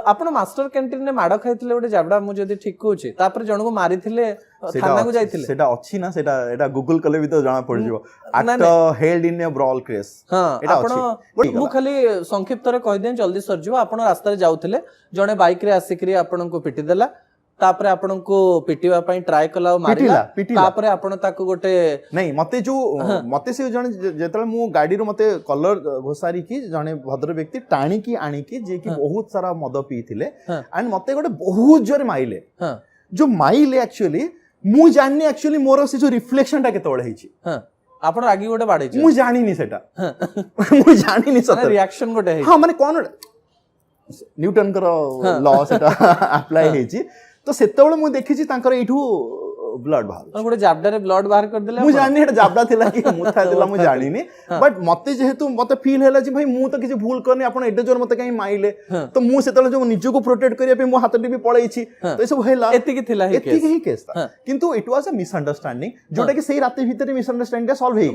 आपण master canteen ने माड़ खाइथिले गोटे जाबड़ा मु जदी ठीक कहूची तापर जण को मारिथिले थाना को जाइथिले सेटा अछि ना सेटा एटा गूगल कले भी तो जाना पड़ जिवो act held in A brawl case हां आपण मु खाली संक्षिप्त रे कहि देन जल्दी सर जिवो आपण रास्ता रे जाउथिले जणे बाइक रे आसिकरी आपण को पिटी देला तापरे आपण को पिटिवा पई ट्राई कला मारिला तापरे आपण ताको गोटे नहीं मते जो मते से जने जेतले मु गाडी रो मते कलर घोसारी की जने भद्र व्यक्ति टाणी की आणी की जे की बहुत सारा मद पीथिले एंड मते गोटे बहुत जोर माइले जो माइले एक्चुअली मु जाननी एक्चुअली मोर से जो रिफ्लेक्शन टा केतोळे हिची आपण रागी गोटे बाडे मु जानिनी सेटा मु जानिनी सत रिएक्शन गोटे है हां माने कोन न्यूटन करो लॉ सेटा अप्लाई हेची तो सेतेबेले मु देखिछि तांकर एठू ब्लड बाहर गोटे जाबडा रे ब्लड बाहर कर देले मु जानि एटा जाबडा थिला कि मुथा थिला मु जानिनी बट मते जेहेतु मते फील हैला जे भाई मु तो किछि भूल करनी आपण एडे जोर मते काई माइले तो मु सेतेबेले जो निजो को प्रोटेक्ट करिया पे मु हातटी भी पळैछि तो ए सब हैला एतिकी थिला ही केस किंतु इट वाज अ मिसअंडरस्टैंडिंग जोटा कि सही राती भीतर मिसअंडरस्टैंडिंग सॉल्व हे